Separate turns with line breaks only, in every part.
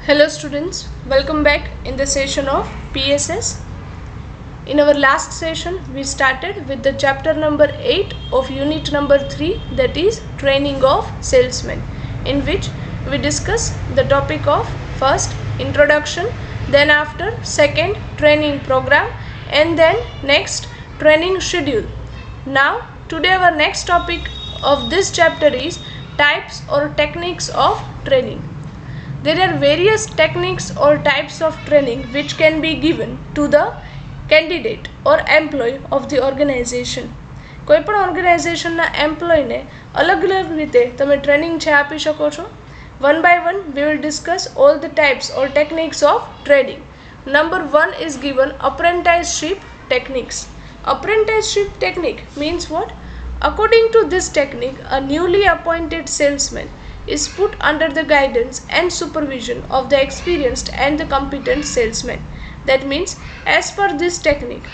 Hello students, welcome back in the session of PSS. In our last session, we started with the chapter number 8 of unit number 3, that is training of salesmen, in which we discuss the topic of first introduction, then after second training program, and then next training schedule. Now today our next topic of this chapter is types or techniques of training. There are various techniques or types of training which can be given to the candidate or employee of the organization. કોઈપણ ઓર્ગેનાઇઝેશનના એમ્પ્લોયને અલગ અલગ રીતે તમે training છે આપી શકો છો. One by one we will discuss all the types or techniques of training. Number 1 is given apprenticeship techniques. Apprenticeship technique means what? According to this technique, a newly appointed salesman is put under the guidance and supervision of the experienced and the competent salesman. That means, as per this technique,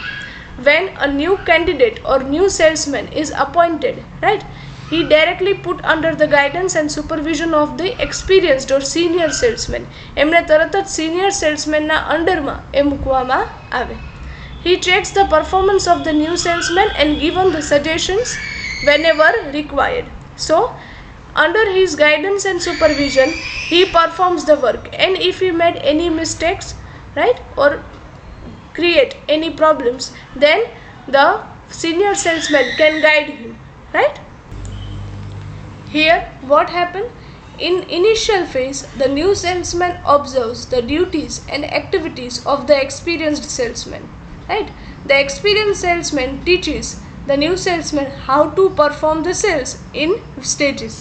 when a new candidate or new salesman is appointed, right, he directly put under the guidance and supervision of the experienced or senior salesman. એમને તરત જ senior salesman ના અંડરમાં એ મૂકવામાં આવે. He checks the performance of the new salesman and given the suggestions whenever required. So, under his guidance and supervision, he performs the work, and if he made any mistakes, right, or create any problems, then the senior salesman can guide him, right. Here what happened? In initial phase, the new salesman observes the duties and activities of the experienced salesman, right. The experienced salesman teaches the new salesman how to perform the sales in stages.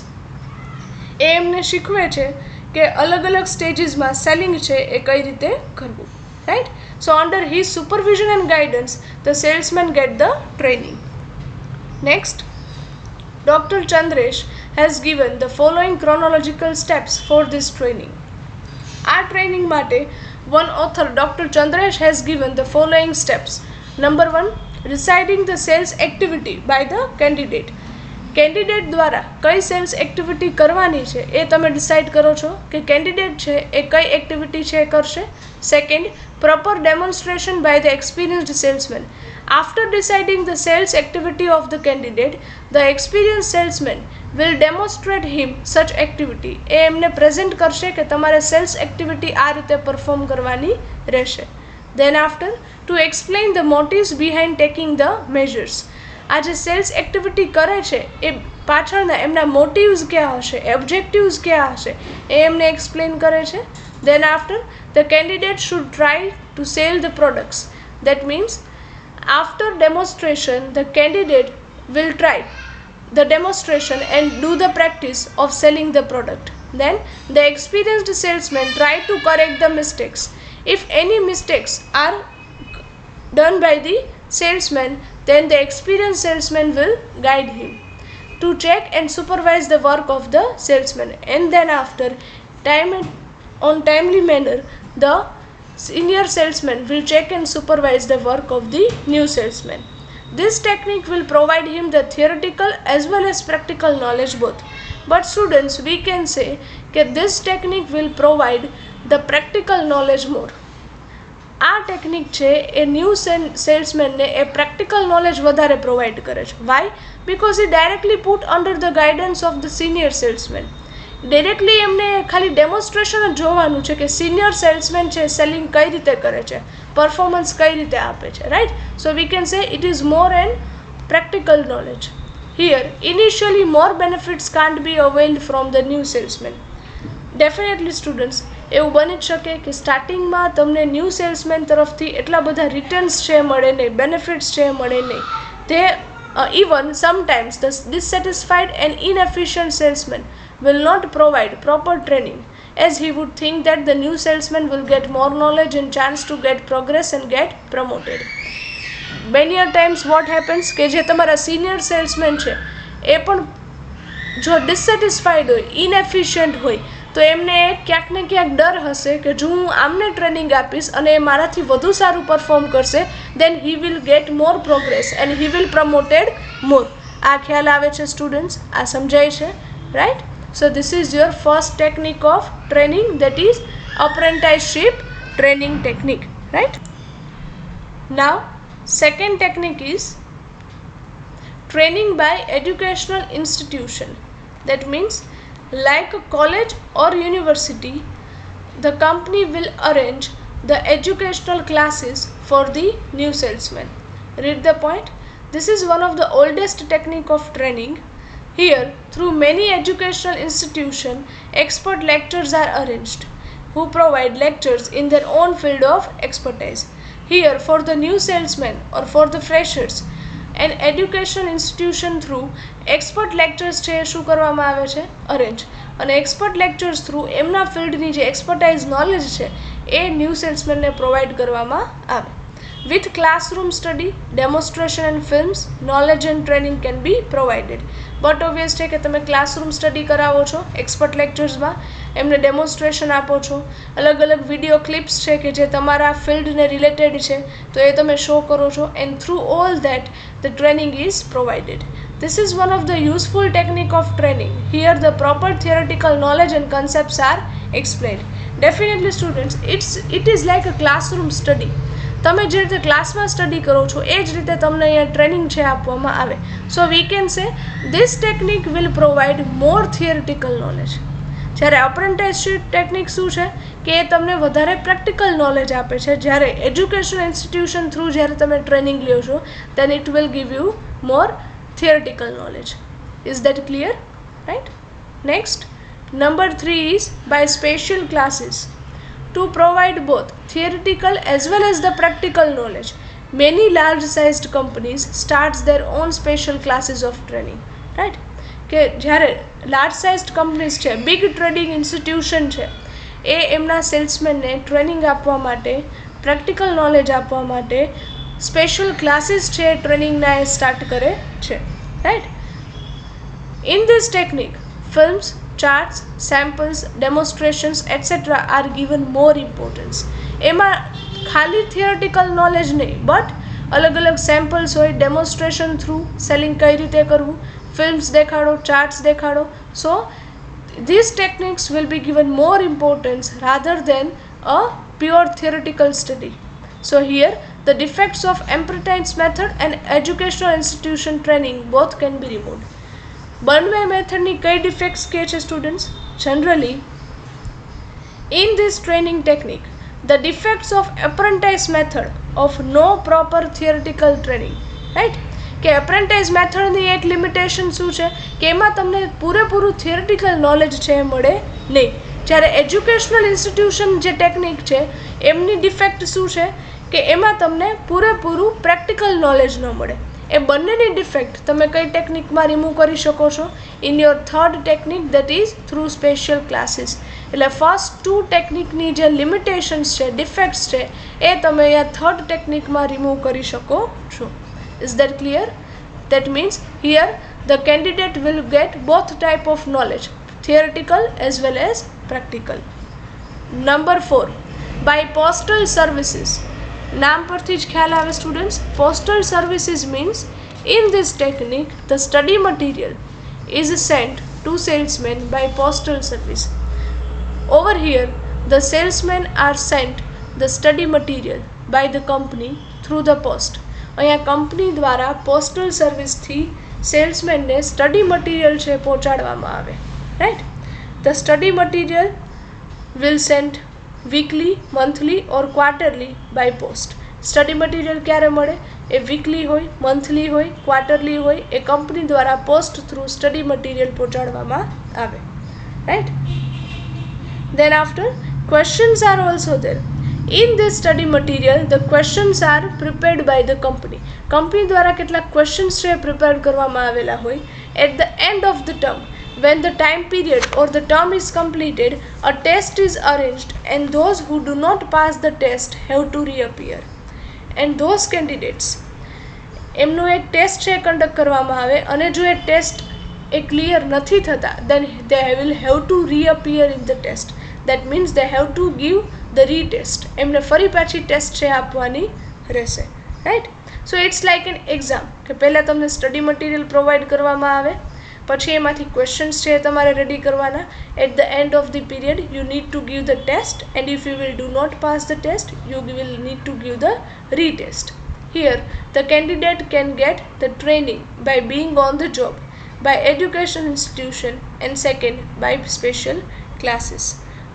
એ એમને શીખવે છે કે અલગ અલગ સ્ટેજીસમાં selling છે એ કઈ રીતે કરવું, right. So under his supervision and guidance the salesman get the training. Next, Dr. Chandresh has given the following chronological steps for this training. આ ટ્રેનિંગ માટે one author, Dr. Chandresh, has given the following steps. Number 1, deciding the sales activity by the candidate. Candidate દ્વારા કઈ cells activity કરવાની છે એ તમે decide કરો છો કે કેન્ડિડેટ છે એ કઈ એક્ટિવિટી છે એ કરશે. Second, proper demonstration by the experienced salesman. After deciding the sales activity of the candidate, the experienced salesman will demonstrate him such activity. એ એમને પ્રેઝન્ટ કરશે કે તમારે સેલ્સ એક્ટિવિટી આ રીતે પરફોર્મ કરવાની રહેશે. Then after, to explain the motives behind taking the measures. આ જે સેલ્સ એક્ટિવિટી કરે છે એ પાછળના એમના મોટિવ્સ ક્યાં હશે, ઓબ્જેક્ટિવ્સ ક્યાં હશે એ એમને એક્સપ્લેન કરે છે. Then after, the candidate should try to sell the products. That means, after demonstration, the candidate will try the demonstration and do the practice of selling the product. Then the experienced salesman try to correct the mistakes. If any mistakes are done by the salesman, then the experienced salesman will guide him to check and supervise the work of the salesman. And then after, on timely manner, the senior salesman will check and supervise the work of the new salesman. This technique will provide him the theoretical as well as practical knowledge both. But students, we can say that this technique will provide the practical knowledge more. આ technique છે એ new સેલ્સમેનને એ practical knowledge વધારે provide કરે છે. Why? Because એ directly put under the guidance of the senior salesman. Directly એમને ખાલી ડેમોન્સ્ટ્રેશન જ જોવાનું છે કે સિનિયર સેલ્સમેન છે સેલિંગ કઈ રીતે કરે છે, પરફોર્મન્સ કઈ રીતે આપે છે, right. So we can say it is more and practical knowledge. Here initially more benefits can't be availed from the new salesman. Definitely students, એવું બની જ શકે કે સ્ટાર્ટિંગમાં તમને ન્યૂ સેલ્સમેન તરફથી એટલા બધા રિટર્ન્સ છે મળે નહીં, બેનિફિટ્સ છે મળે નહીં. તે even sometimes the dissatisfied and inefficient salesman will not provide proper training, as he would think that the new salesman will get more knowledge and chance to get progress and get promoted. Many a times what happens કે જે તમારા senior salesman છે એ પણ જો dissatisfied હોય, inefficient હોય, તો એમને ક્યાંક ને ક્યાંક ડર હશે કે જો હું આમને ટ્રેનિંગ આપીશ અને એ મારાથી વધુ સારું પરફોર્મ કરશે, then he will get more progress and he will promoted more. આ ખ્યાલ આવે છે સ્ટુડન્ટ્સ? આ સમજાય છે, right? So this is your first technique of training, that is apprenticeship training technique, right? Now second technique is training by educational institution. That means like a college or university, the company will arrange the educational classes for the new salesman. Read the point. This is one of the oldest technique of training. Here, through many educational institutions, expert lecturers are arranged who provide lectures in their own field of expertise. Here, for the new salesman or for the freshers, an educational institution through expert lectures છે શું કરવામાં આવે છે arrange, અને expert lectures through એમના ફિલ્ડની જે expertise knowledge છે એ ન્યૂ સેલ્સમેનને પ્રોવાઈડ કરવામાં આવે. With classroom study, demonstration and films, knowledge and training can be provided. But obvious છે કે તમે ક્લાસરૂમ સ્ટડી કરાવો છો એક્સપર્ટ લેક્ચર્સમાં, એમને ડેમોન્સ્ટ્રેશન આપો છો, અલગ અલગ વિડીયો ક્લિપ્સ છે કે જે તમારા ફિલ્ડને રિલેટેડ છે તો એ તમે શો કરો છો, and through all that the training is provided. This is one of the useful technique of training. Here the proper theoretical knowledge and concepts are explained. Definitely students, it is like a classroom study. તમે જે રીતે ક્લાસમાં study કરો છો એ જ રીતે તમને અહીંયા ટ્રેનિંગ છે આપવામાં આવે. So we can say this technique will provide more theoretical knowledge. જ્યારે અપ્રેન્ટિસશીપ ટેકનિક શું છે કે એ તમને વધારે પ્રેક્ટિકલ નોલેજ આપે છે. જ્યારે એજ્યુકેશન ઇન્સ્ટિટ્યુશન થ્રુ જ્યારે તમે ટ્રેનિંગ લ્યો છો then it will give you more theoretical knowledge. Is that clear? Right? Next, number 3 is by special classes. To provide both theoretical as well as the practical knowledge, many large-sized companies starts their own special classes of training. Right? કે જ્યારે large sized companies છે, big trading institution છે, એ એમના સેલ્સમેનને training આપવા માટે, practical knowledge આપવા માટે special classes છે ટ્રેનિંગના એ સ્ટાર્ટ કરે છે. Right? In this technique films, charts, samples, demonstrations etcetera are given more importance. એમાં ખાલી થિયોરિટિકલ નોલેજ નહીં, બટ અલગ અલગ સેમ્પલ્સ હોય, ડેમોન્સ્ટ્રેશન થ્રુ સેલિંગ કઈ રીતે કરવું, ફિલ્મ્સ દેખાડો, ચાર્ટ્સ દેખાડો. સો these techniques will be given more importance rather than a pure theoretical study. So here the defects of apprentice method and educational institution training both can be removed. One-way method ની કઈ defects કે છે students? Generally in this training technique the defects of apprentice method of no proper theoretical training. Right? કે એપ્રેન્ટાઇઝ મેથડની એક limitation શું છે કે એમાં તમને પૂરેપૂરું થિયરિટિકલ નોલેજ છે એ મળે નહીં. જ્યારે એજ્યુકેશનલ ઇન્સ્ટિટ્યુશન જે ટેકનિક છે એમની ડિફેક્ટ શું છે કે એમાં તમને પૂરેપૂરું પ્રેક્ટિકલ નોલેજ ન મળે. એ બંનેની ડિફેક્ટ તમે કઈ ટેકનિકમાં રિમૂવ કરી શકો છો? In your third technique, that is through special classes. એટલે ફર્સ્ટ 2 ટેકનિકની જે લિમિટેશન્સ છે, ડિફેક્ટ્સ છે, એ તમે અહીંયા થર્ડ ટેકનિકમાં રિમૂવ કરી શકો છો. Is that clear? That means here the candidate will get both type of knowledge, theoretical as well as practical. Number 4, by postal services. નામ પરથી જ ખ્યાલ આવે students. Postal services means in this technique the study material is sent to salesmen by postal service. Over here the salesmen are sent the study material by the company through the post. અહીંયા company દ્વારા postal સર્વિસથી સેલ્સમેનને study material છે પહોંચાડવામાં આવે. Right? The study material will send weekly, monthly or quarterly by post. Study material ક્યારે મળે? એ વીકલી હોય, મંથલી હોય, ક્વાર્ટરલી હોય. એ કંપની દ્વારા પોસ્ટ થ્રુ સ્ટડી મટીરિયલ પહોંચાડવામાં આવે. Right? Then after questions are also there. In this study material, the questions are prepared by the company. Company દ્વારા કેટલાક ક્વેશ્ચન્સ છે પ્રિપેર કરવામાં આવેલા હોય. At the end of the term, when the time period or the term is completed, a test is arranged and those who do not pass the test have to reappear. And those candidates, એમનો એક test છે conduct કરવામાં આવે અને જો એ test એ clear નથી થતા, then they will have to reappear in the test. That means they have to give the retest. એમને ફરી પાછી ટેસ્ટ છે આપવાની રહેશે. Right? So it's like an exam કે પહેલાં તમને સ્ટડી મટીરિયલ પ્રોવાઈડ કરવામાં આવે, પછી એમાંથી ક્વેશ્ચન્સ છે તમારે રેડી કરવાના. At the end of the period you need to give the test and if you will do not pass the test you will need to give the retest. Here, the candidate can get the training by being on the job, by education institution and second by special classes.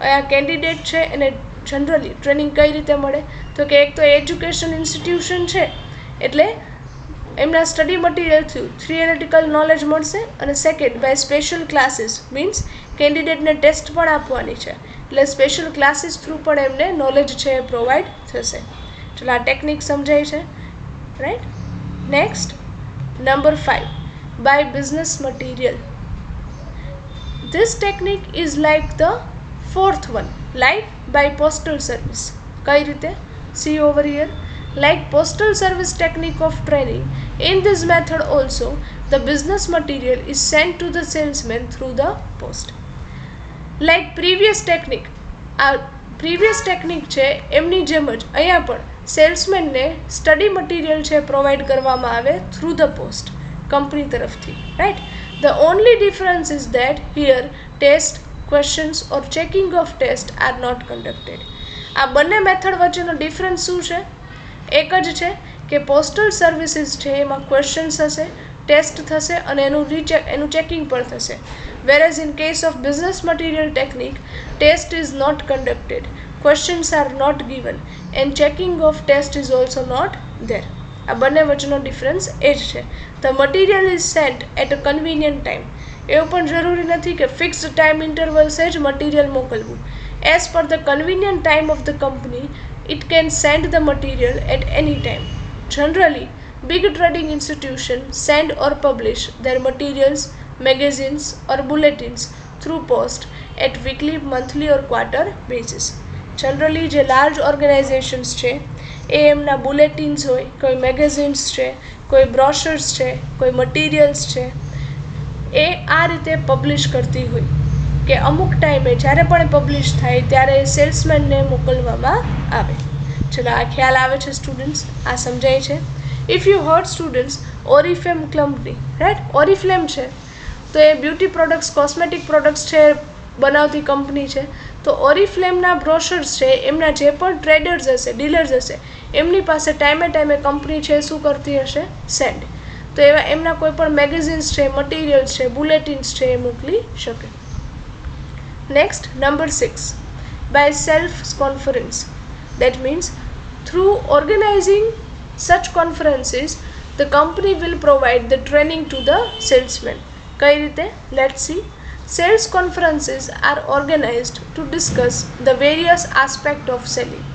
આ candidate છે એને generally training કઈ રીતે મળે તો કે એક તો એજ્યુકેશન ઇન્સ્ટિટ્યુશન છે એટલે એમના study material through theoretical knowledge મળશે અને second by special classes means કેન્ડિડેટને ટેસ્ટ પણ આપવાની છે એટલે સ્પેશિયલ ક્લાસીસ થ્રુ પણ એમને નોલેજ છે એ પ્રોવાઈડ થશે. ચલો આ ટેકનિક સમજાય છે, right. Next number 5, by business material. This technique is like the fourth one, like by postal service. કઈ રીતે? See over here. Like postal service technique of training, in this method also the business material is sent to the salesman through the post. Like previous technique, previous technique છે એમની જેમ જ અહીંયા પણ સેલ્સમેનને study material છે provide કરવામાં આવે through the post company તરફથી, right. The only difference is that here test, questions or checking of test are not conducted. આ બંને મેથડ વચ્ચેનો ડિફરન્સ શું છે? એક જ છે કે પોસ્ટલ સર્વિસીસ છે એમાં ક્વેશ્ચન્સ હશે, ટેસ્ટ થશે અને એનું ચેકિંગ પણ થશે. Whereas in case of business material technique, test is not conducted, questions are not given and checking of test is also not there. આ બંને વચ્ચેનો ડિફરન્સ એ જ છે. The material is sent at a convenient time. એવું પણ જરૂરી નથી કે ફિક્સ્ડ ટાઈમ ઇન્ટરવલ્સે જ મટીરિયલ મોકલવું. As per the convenient time of the company it can send the material at any time. Generally, big trading institutions send or publish their materials, magazines or bulletins through post at weekly, monthly or quarter basis. Generally, જે large organizations છે એ એમના બુલેટિન્સ હોય, કોઈ magazines છે, કોઈ brochures છે, કોઈ materials છે એ આ રીતે પબ્લિશ કરતી હોય કે અમુક ટાઈમે જ્યારે પણ પબ્લિશ થાય ત્યારે સેલ્સમેનને મોકલવામાં આવે. ચલો આ ખ્યાલ આવે છે સ્ટુડન્ટ્સ? આ સમજાય છે? If you heard students Oriflame company, right. Oriflame છે તો એ બ્યુટી પ્રોડક્ટ્સ, કોસ્મેટિક પ્રોડક્ટ્સ છે બનાવતી કંપની છે. તો ઓરિફ્લેમના બ્રોશર્સ છે એમના જે પણ ટ્રેડર્સ હશે, ડીલર્સ હશે એમની પાસે ટાઈમે ટાઈમે કંપની છે શું કરતી હશે? સેન્ડ. તો એવા એમના કોઈ પણ મેગેઝિન્સ છે, મટીરિયલ્સ છે, બુલેટિન્સ છે એ મોકલી શકે. Next, number 6, by self-conference. That means, through organizing such conferences, the company will provide the training to the salesman. કઈ રીતે? Let's see. Sales conferences are organized to discuss the various aspects of selling.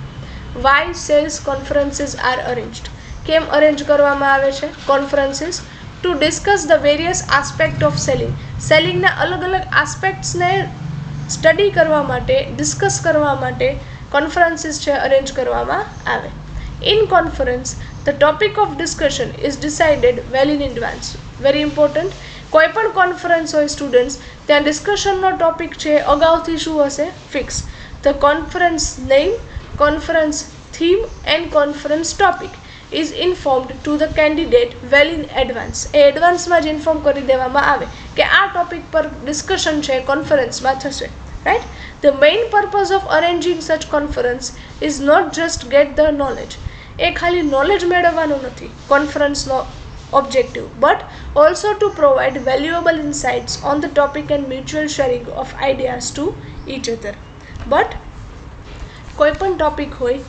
Why sales conferences are arranged? કેમ arrange કરવામાં આવે છે conferences? To discuss the various aspects of selling. સેલિંગના અલગ અલગ આસ્પેક્ટ્સને study કરવા માટે, ડિસ્કસ કરવા માટે કોન્ફરન્સીસ છે અરેન્જ કરવામાં આવે. In conference the topic of discussion is decided well in advance. Very important. કોઈ પણ કોન્ફરન્સ હોય સ્ટુડન્ટ્સ ત્યાં ડિસ્કશનનો ટોપિક છે અગાઉથી શું હશે? Fix. The conference name, conference theme and conference topic is informed to the candidate well in advance. એ એડવાન્સમાં જ ઇન્ફોર્મ કરી દેવામાં આવે કે આ ટોપિક પર ડિસ્કશન છે કોન્ફરન્સમાં થશે, right. The main purpose of arranging such conference is not just get the knowledge. એ ખાલી નોલેજ મેળવવાનું નથી કોન્ફરન્સનો objective, but also to provide valuable insights on the topic and mutual sharing of ideas to each other. But કોઈ પણ topic હોય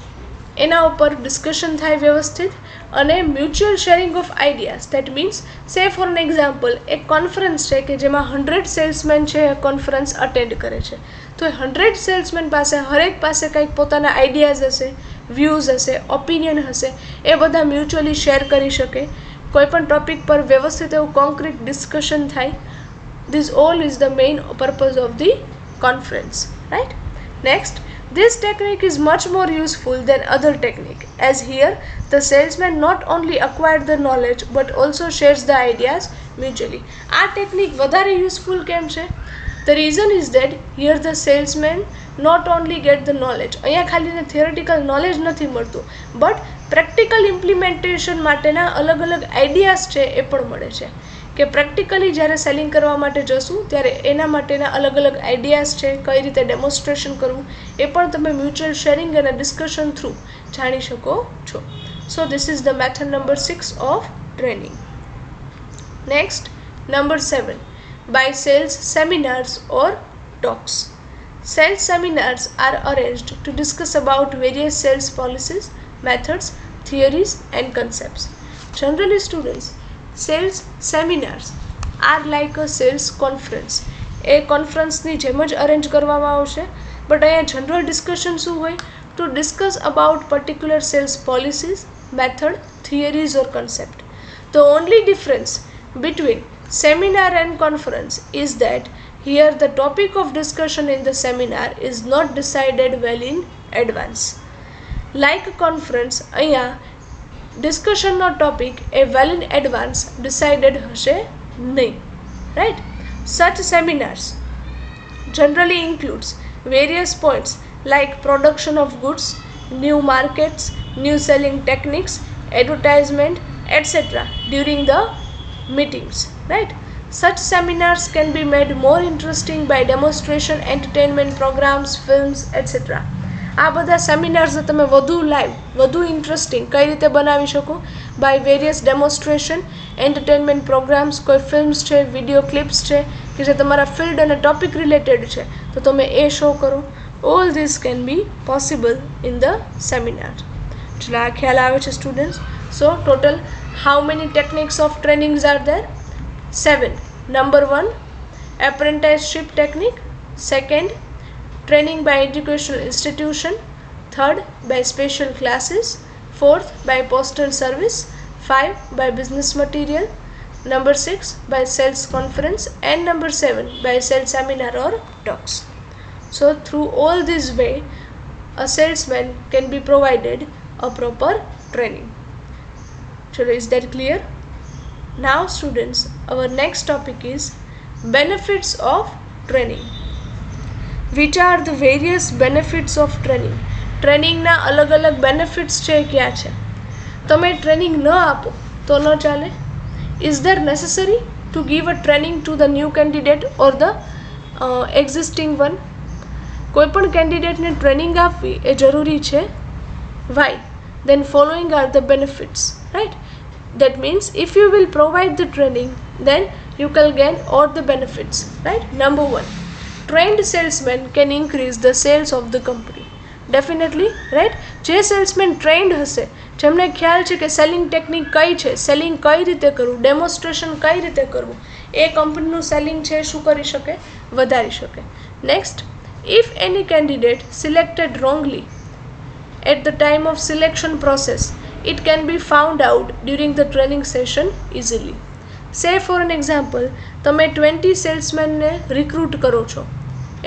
એના ઉપર discussion થાય વ્યવસ્થિત અને mutual sharing of ideas. That means સે ફોર એન એક્ઝામ્પલ એક કોન્ફરન્સ છે કે જેમાં 100 સેલ્સમેન છે કોન્ફરન્સ અટેન્ડ કરે છે. તો એ 100 સેલ્સમેન પાસે હરેક પાસે કંઈક પોતાના આઈડિયાઝ હશે, વ્યૂઝ હશે, ઓપિનિયન હશે, એ બધા મ્યુચ્યુઅલી શેર કરી શકે. કોઈ પણ ટોપિક પર વ્યવસ્થિત એવું કોન્ક્રીટ ડિસ્કશન થાય. This all is the main purpose of the conference, right. Next, this technique is much more useful than other technique, as here the salesman not only acquired the knowledge but also shares the ideas mutually. આ technique વધારે useful કેમ છે? The reason is that here the salesman not only get the knowledge, અહીંયા ખાલી theoretical knowledge નથી મળતું, but practical implementation માટેના અલગ અલગ આઈડિયાઝ છે એ પણ મળે છે. કે પ્રેક્ટિકલી જ્યારે સેલિંગ કરવા માટે જશું ત્યારે એના માટેના અલગ અલગ આઈડિયાઝ છે, કઈ રીતે ડેમોન્સ્ટ્રેશન કરવું એ પણ તમે મ્યુચ્યુઅલ શેરિંગ અને ડિસ્કશન થ્રુ જાણી શકો છો. સો this is the method number 6 of training. Next number 7, by sales seminars or talks. Sales seminars are arranged to discuss about various sales policies, methods, theories and concepts. Generally students, sales seminars are like a sales conference. એ કોન્ફરન્સની જેમ જ arrange કરવામાં આવશે, but અહીંયા general discussion શું હોય? To discuss about particular sales policies, method, theories or concept. The only difference between seminar and conference is that here the topic of discussion in the seminar is not decided well in advance. Like conference, અહીંયા discussion no topic a well in advance decided હશે નહીં, right? Such seminars generally includes various points like production of goods, new markets, new selling techniques, advertisement, etc. during the meetings, right? Such seminars can be made more interesting by demonstration, entertainment programs, films, etc. આ બધા seminars તમે વધુ live, વધુ interesting કઈ રીતે બનાવી શકો? By various demonstration, entertainment programs, કોઈ ફિલ્મ્સ છે, વિડીયો ક્લિપ્સ છે કે જે તમારા ફિલ્ડ અને ટોપિક રિલેટેડ છે તો તમે એ શો કરો. All this can be possible in the seminar. ચલો આ ખ્યાલ આવે છે students? So total how many techniques of trainings are there? 7. Number 1, apprenticeship technique. Second, training by educational institution. Third, by special classes. Fourth, by postal service. 5, by business material. Number 6, by sales conference. And number 7, by sales seminar or talks. So through all this way, a salesman can be provided a proper training. So is that clear? Now students, our next topic is benefits of training. Which are the various benefits of training? Training na alag alag benefits છે ક્યાં છે? તમે training ન આપો તો ન ચાલે. Is there necessary to give a training to the new candidate or the existing one? કોઈ પણ કેન્ડિડેટને ટ્રેનિંગ આપવી એ જરૂરી છે. Why? Then following are the benefits, right? That means if you will provide the training, then you can gain all the benefits, right? Number 1, trained salesman can increase the sales of the company. Definitely, right? જે salesman trend હશે, જેમને ખ્યાલ છે કે selling technique કઈ છે, selling કઈ રીતે કરવું, ડેમોન્સ્ટ્રેશન કઈ રીતે કરવું, એ કંપનીનું સેલિંગ છે શું કરી શકે? વધારી શકે. Next, if any candidate selected wrongly at the time of selection process, it can be found out during the training session easily. Say for an example, તમે 20 સેલ્સમેનને રિક્રૂટ કરો છો,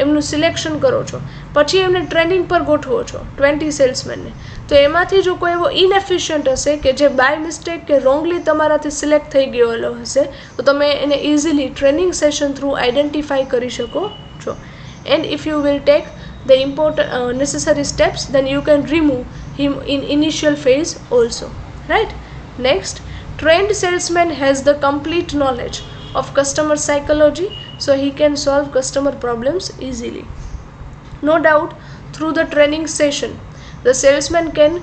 એમનું સિલેક્શન કરો છો, પછી એમને ટ્રેનિંગ પર ગોઠવો છો 20 સેલ્સમેનને, તો એમાંથી જો કોઈ એવો ઇનએફિશિયન્ટ હશે કે જે બાય મિસ્ટેક કે રોંગલી તમારાથી સિલેક્ટ થઈ ગયેલો હશે, તો તમે એને easily training session through identify કરી શકો છો. And if you will take the important necessary steps, then you can remove him in initial phase also, right? Next, trained salesman has the complete knowledge of customer psychology, so he can solve customer problems easily. No doubt, through the training session, the salesman can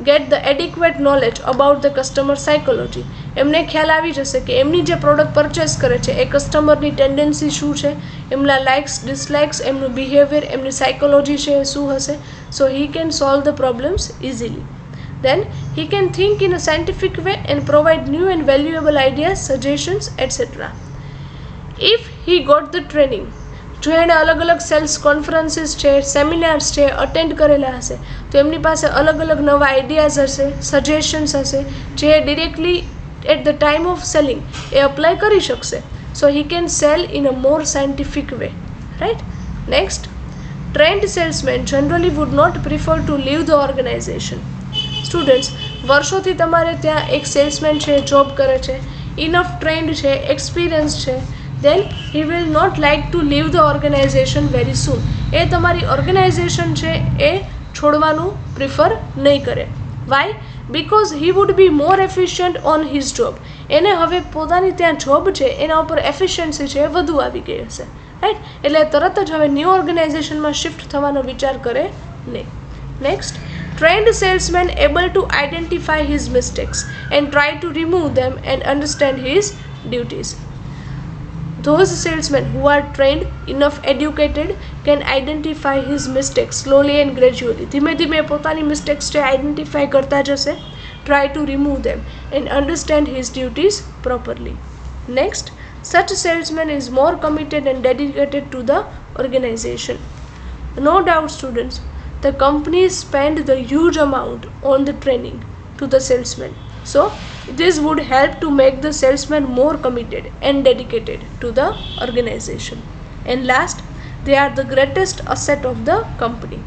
get the adequate knowledge about the customer psychology. એમને ખ્યાલ આવી જશે કે એમની જે product purchase કરે છે એ કસ્ટમરની tendency શું છે, એમના લાઇક્સ ડિસલાઇક્સ, એમનું બિહેવિયર, એમની સાયકોલોજી છે એ શું હશે. So he can solve the problems easily. Then he can think in a scientific way and provide new and valuable ideas, suggestions, etc. If he got the training, જો એણે અલગ અલગ સેલ્સ કોન્ફરન્સીસ છે, seminars છે attend કરેલા હશે, તો એમની પાસે અલગ અલગ નવા આઈડિયાઝ હશે, સજેશન્સ હશે, જે directly at the time of selling એ અપ્લાય કરી શકશે. So he can sell in a more scientific way, right? Next, trained salesman generally would not prefer to leave the organization. Students, વર્ષોથી તમારે ત્યાં એક સેલ્સમેન છે, જોબ કરે છે, ઇનફ ટ્રેન્ડ છે, એક્સપિરિયન્સ છે, then he will not like to leave the organization very soon. એ તમારી ઓર્ગેનાઇઝેશન છે એ છોડવાનું પ્રિફર નહીં કરે. Why? Because he would be more efficient on his job. એને હવે પોતાની ત્યાં જોબ છે એના ઉપર એફિશિયન્સી છે વધુ આવી ગઈ હશે, રાઈટ. એટલે તરત જ હવે ન્યૂ ઓર્ગેનાઇઝેશનમાં શિફ્ટ થવાનો વિચાર કરે નહીં. Next, trained salesman able to identify his mistakes and try to remove them and understand his duties. Those salesmen who are trained enough educated can identify his mistakes slowly and gradually. ધીમે ધીમે પોતાની mistakes છે identify કરતા જશે. Try to remove them and understand his duties properly. Next, such salesman is more committed and dedicated to the organization. No doubt, students, the companies spend the huge amount on the training to the salesman. So, this would help to make the salesman more committed and dedicated to the organization. And last, they are the greatest asset of the company.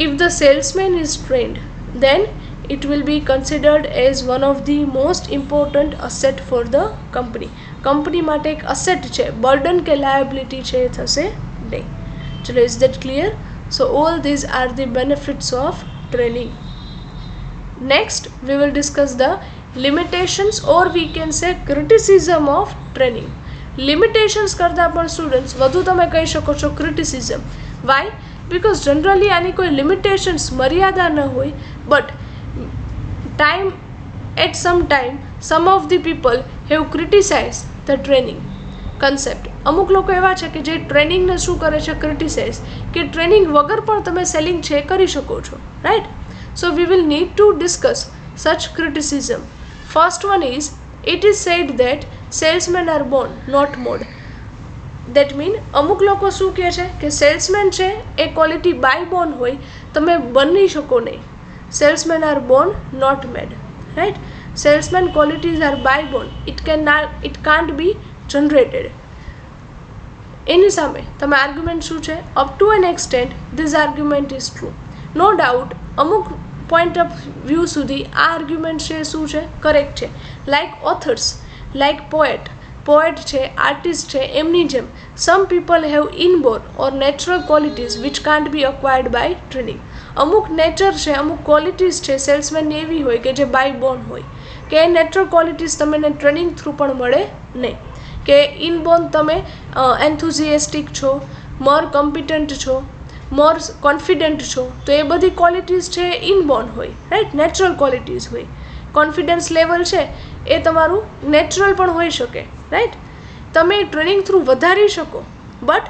If the salesman is trained, then it will be considered as one of the most important asset for the company. Company માટે એક asset છે, burden કે liability છે એ થશે નહીં. ચલો, is that clear? So all these are the benefits of training. Next, we will discuss the limitations or we can say criticism of training. Limitations કરતા પણ students વધુ તમે કહી શકો છો criticism. Why? Because generally આની કોઈ limitations મર્યાદા ન હોય, but time at some time some of the people have criticized the training concept. અમુક લોકો એવા છે કે જે ટ્રેનિંગને શું કરે છે, ક્રિટિસાઇઝ, કે ટ્રેનિંગ વગર પણ તમે સેલિંગ છે કરી શકો છો, right. So we will need to discuss such criticism. First one is, it is said that salesman are born not made. That mean અમુક લોકો શું કહે છે કે સેલ્સમેન છે એ ક્વોલિટી બાય બોર્ન હોય, તમે બની શકો નહીં. Salesman are born not made, right. Salesman qualities are by born, it can't be generated. એની સામે તમે આર્ગ્યુમેન્ટ શું છે, up to an extent this argument is true. No doubt અમુક પોઈન્ટ ઓફ વ્યૂ સુધી આ આર્ગ્યુમેન્ટ છે શું છે, કરેક્ટ છે. લાઇક ઓથર્સ, લાઇક પોએટ છે, આર્ટિસ્ટ છે, એમની જેમ some people have inborn or natural qualities which can't be acquired by training. અમુક નેચર છે, અમુક ક્વોલિટીઝ છે સેલ્સમેનની એવી હોય કે જે બાય બોર્ન હોય, કે નેચરલ ક્વોલિટીઝ તમને ટ્રેનિંગ થ્રુ પણ મળે નહીં. કે ઇનબોર્ન તમે એન્થુઝિએસ્ટિક છો, મોર કોમ્પિટન્ટ છો, મોર કોન્ફિડન્ટ છો, તો એ બધી ક્વોલિટીઝ છે ઇનબોર્ન હોય, રાઈટ, નેચરલ ક્વોલિટીઝ હોય. કોન્ફિડન્સ લેવલ છે એ તમારું નેચરલ પણ હોઈ શકે, રાઈટ. તમે ટ્રેનિંગ થ્રુ વધારી શકો, બટ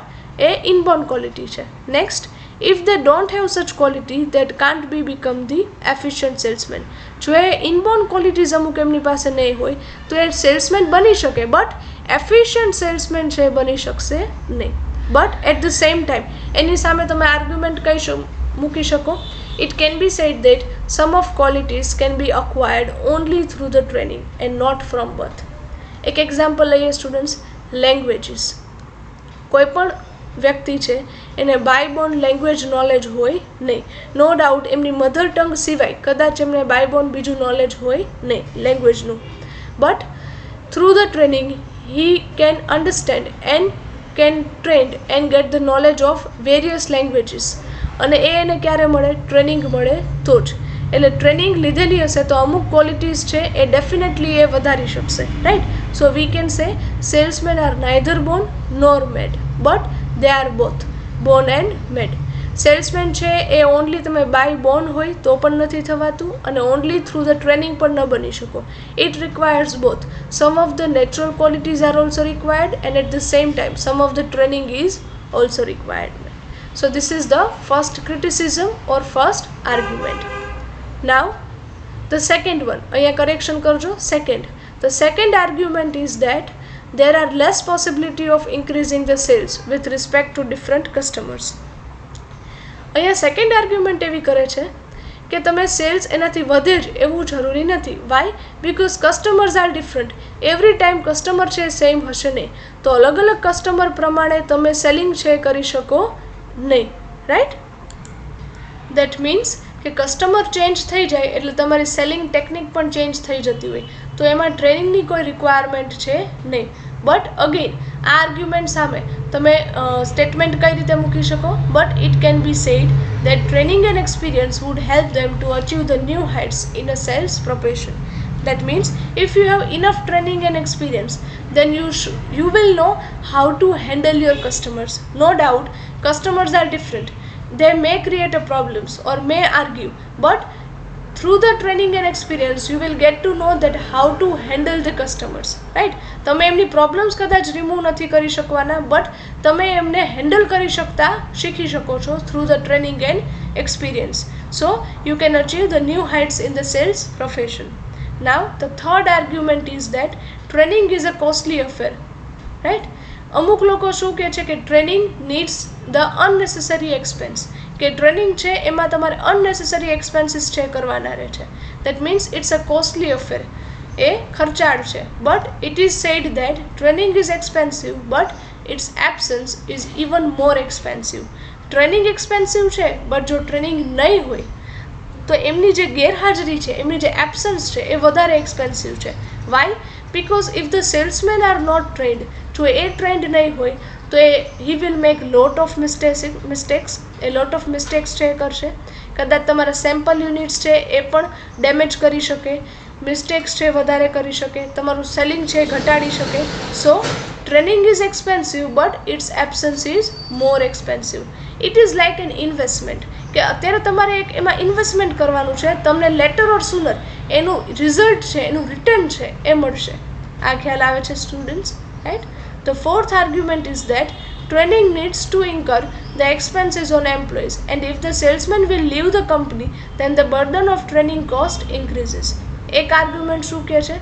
એ ઇનબોર્ન ક્વોલિટી છે. Next, if they don't have such quality that can't be become the efficient salesman. જો એ ઇનબોર્ન ક્વોલિટીઝ અમુક એમની પાસે નહીં હોય તો એ સેલ્સમેન બની શકે, બટ એફિશિયન્ટ સેલ્સમેન છે બની શકશે નહીં. But at the same time એની સામે તમે આર્ગ્યુમેન્ટ મૂકી શકો, it can be said that some of qualities can be acquired only through the training and not from birth. એક એક્ઝામ્પલ લઈએ સ્ટુડન્ટ્સ, લેંગ્વેજીસ. કોઈ પણ વ્યક્તિ છે એને બાય બોર્ન લેંગ્વેજ નોલેજ હોય નહીં. નો ડાઉટ એમની મધર ટંગ સિવાય કદાચ એમને બાય બોર્ન બીજું નોલેજ હોય નહીં લેંગ્વેજનું, but through the training he can understand and can trained and get the knowledge of various languages. અને એ એને ક્યારે મળે, ટ્રેનિંગ મળે તો જ. એટલે ટ્રેનિંગ લીધેલી હશે તો અમુક ક્વોલિટીઝ છે એ ડેફિનેટલી એ વધારી શકશે, right. So we can say salesman are neither born nor made, but they are both, born and made. Salesman છે એ ઓનલી તમે બાય બોર્ન હોય તો પણ નથી થવાતું, અને ઓનલી થ્રુ ધ ટ્રેનિંગ પણ ન બની શકો. It requires both. Some of the natural qualities are also required and at the same time some of the training is also required. So this is the first criticism or first argument. Now the second one, અહીંયા correction કરજો. Second, the second argument is that there are less possibility of increasing the sales with respect to different customers. અહીંયા second argument એવી કરે છે કે તમે cells એનાથી વધે જ એવું જરૂરી નથી. Why? Because customers are different. Every time customer છે સેમ હશે નહીં, તો અલગ અલગ કસ્ટમર પ્રમાણે તમે સેલિંગ છે કરી શકો નહીં, રાઈટ. દેટ મીન્સ કે કસ્ટમર ચેન્જ થઈ જાય એટલે તમારી સેલિંગ ટેકનિક પણ ચેન્જ થઈ જતી હોય, તો એમાં ટ્રેનિંગની કોઈ રિક્વાયરમેન્ટ છે નહીં. બટ અગેન આ આર્ગ્યુમેન્ટ સામે તમે સ્ટેટમેન્ટ કઈ રીતે મૂકી શકો, but it can be said that training and experience would help them to achieve the new heights in a sales profession. That means if you have enough training and experience, then you will know how to handle your customers. No doubt customers are different, they may create a problems or may argue, but through the training and experience you will get to know that how to handle the customers, right? તમે એમની problems કદાચ remove નથી કરી શકવાના, but તમે એમને handle કરી શકતા શીખી શકો છો through the training and experience. So you can achieve the new heights in the sales profession. Now the third argument is that training is a costly affair, right? અમુક લોકો શું કહે છે કે training needs the unnecessary expense, કે training છે એમાં તમારે અનનેસેસરી એક્સપેન્સીસ છે કરવાના રહે છે. That means it's a costly affair, એ ખર્ચાળ છે. But it is said that training is expensive but its absence is even more expensive. Training expensive છે, બટ જો ટ્રેનિંગ નહીં હોય તો એમની જે ગેરહાજરી છે, એમની જે એબ્સન્સ છે એ વધારે એક્સપેન્સિવ છે. Why? Because if the salesman are not trained, જો એ ટ્રેન્ડ નહીં હોય તો he will make lot of mistakes, a lot of mistakes છે એ કરશે. કદાચ તમારા સેમ્પલ યુનિટ્સ છે એ પણ ડેમેજ કરી શકે, મિસ્ટેક્સ છે વધારે કરી શકે, તમારું સેલિંગ છે ઘટાડી શકે. So training is expensive but its absence is more expensive. It is like an investment, કે અત્યારે તમારે એક એમાં ઇન્વેસ્ટમેન્ટ કરવાનું છે, તમને લેટર ઓર સુનર એનું રિઝલ્ટ છે, એનું રિટર્ન છે એ મળશે. આ ખ્યાલ આવે છે students, right? The fourth argument is that training needs to incur the expenses on employees, and if the salesman will leave the company, then the burden of training cost increases. એક argument શું કહે છે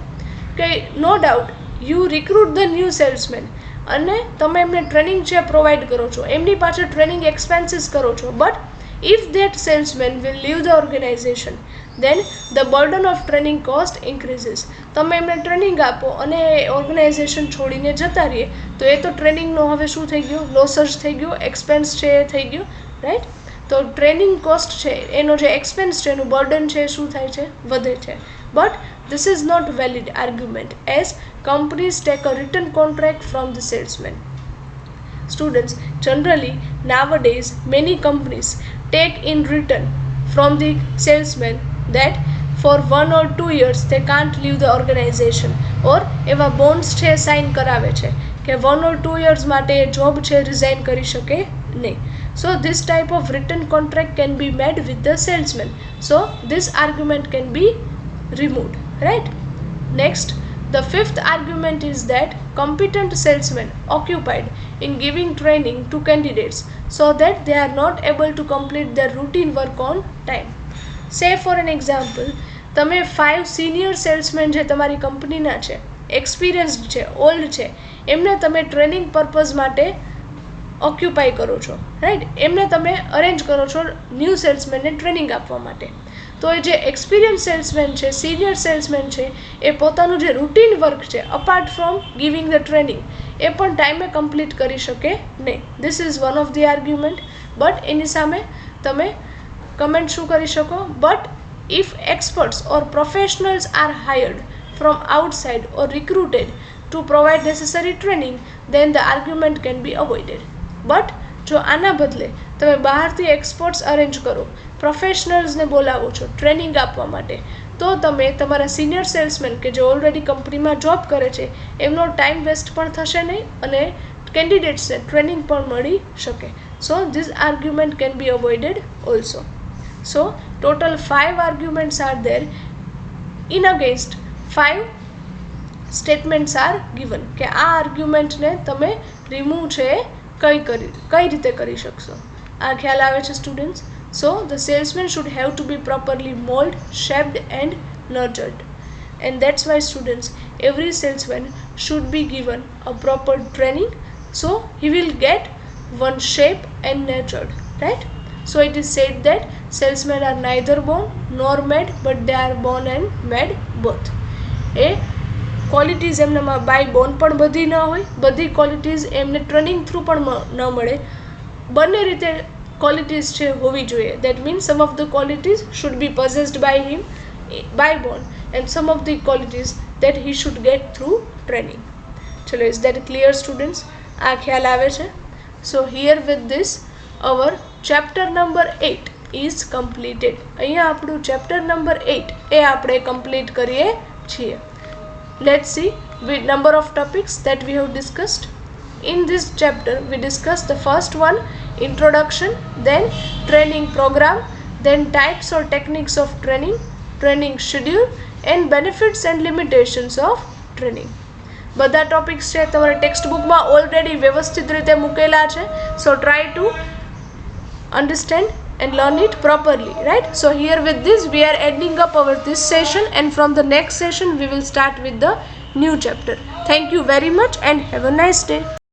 કે no doubt you recruit the new salesman, અને તમે એમને training છે provide કરો છો, એમની પાછળ ટ્રેનિંગ એક્સપેન્સીસ કરો છો, but if that salesman will leave the organization, then the burden of training cost increases. તમે એમને ટ્રેનિંગ આપો અને ઓર્ગેનાઇઝેશન છોડીને જતા રહીએ તો એ તો ટ્રેનિંગનો હવે શું થઈ ગયું, લોસ જ થઈ ગયો, એક્સપેન્સ છે એ થઈ ગયું, રાઈટ? તો ટ્રેનિંગ કોસ્ટ છે એનો જે એક્સપેન્સ છે એનું બર્ડન છે શું થાય છે, વધે છે. But this is not valid argument as companies take a written contract from the salesman. Students, generally nowadays many companies take in written from the salesman that for 1 or 2 years they can't leave the organization, or એવા bonds છે sign કરાવે છે કે 1 or 2 years માટે job છે resign કરી શકે નહીં. So this type of written contract can be made with the salesman. So this argument can be removed, right? Next, the fifth argument is that competent salesmen occupied in giving training to candidates so that they are not able to complete their routine work on time. Say for an example, તમે 5 senior salesman જે તમારી કંપનીના છે, experienced છે, old છે, એમને તમે training purpose માટે ઓક્યુપાય કરો છો, રાઈટ? એમને તમે અરેન્જ કરો છો ન્યૂ સેલ્સમેનને ટ્રેનિંગ આપવા માટે. તો એ જે એક્સપિરિયન્સ સેલ્સમેન છે, સિનિયર સેલ્સમેન છે, એ પોતાનું જે રૂટીન વર્ક છે apart from giving the training એ પણ ટાઈમે કમ્પ્લીટ કરી શકે નહીં. This is one of the argument. But એની સામે તમે કમેન્ટ શું કરી શકો? But if experts or professionals are hired from outside or recruited to provide necessary training, then the argument can be avoided. But જો આના બદલે તમે બહારથી એક્સપર્ટ્સ અરેન્જ કરો, પ્રોફેશનલ્સને બોલાવો છો ટ્રેનિંગ આપવા માટે, તો તમે તમારા સિનિયર સેલ્સમેન કે જે ઓલરેડી કંપનીમાં જોબ કરે છે એમનો ટાઈમ વેસ્ટ પણ થશે નહીં અને કેન્ડિડેટ્સને ટ્રેનિંગ પણ મળી શકે. So this argument can be avoided also. So total 5 arguments are there. In against 5 statements are given કે આ આર્ગ્યુમેન્ટને તમે રિમૂવ છે કઈ રીતે કરી શકશો. આ ખ્યાલ આવે છે students? So the salesman should have to be properly molded, shaped and nurtured, and that's why students, every salesman should be given a proper training, so he will get one shape and nurtured, right? So it is said that salesmen are neither born nor made, but they are born and made both. A qualities એમનામાં by Born પણ બધી ન હોય, બધી qualities એમને training through પણ ન મળે, બંને રીતે ક્વોલિટીઝ છે હોવી જોઈએ. That means some of the qualities should be possessed by him by born and some of the qualities that he should get through training. ચલો, is that clear students? આ ખ્યાલ આવે છે? So here with this our chapter number 8 is completed. અહીંયા આપણું chapter number 8 એ આપણે complete કરીએ છીએ. Let's see the number of topics that we have discussed. In this chapter we discussed the first one, introduction, then training program, then types or techniques of training, training schedule, and benefits and limitations of training. બધા topics છે તમારા text બુકમાં already વ્યવસ્થિત રીતે મૂકેલા છે. So try to understand and learn it properly, right? So here with this we are ending up our this session, and from the next session we will start with the new chapter. Thank you very much and have a nice day.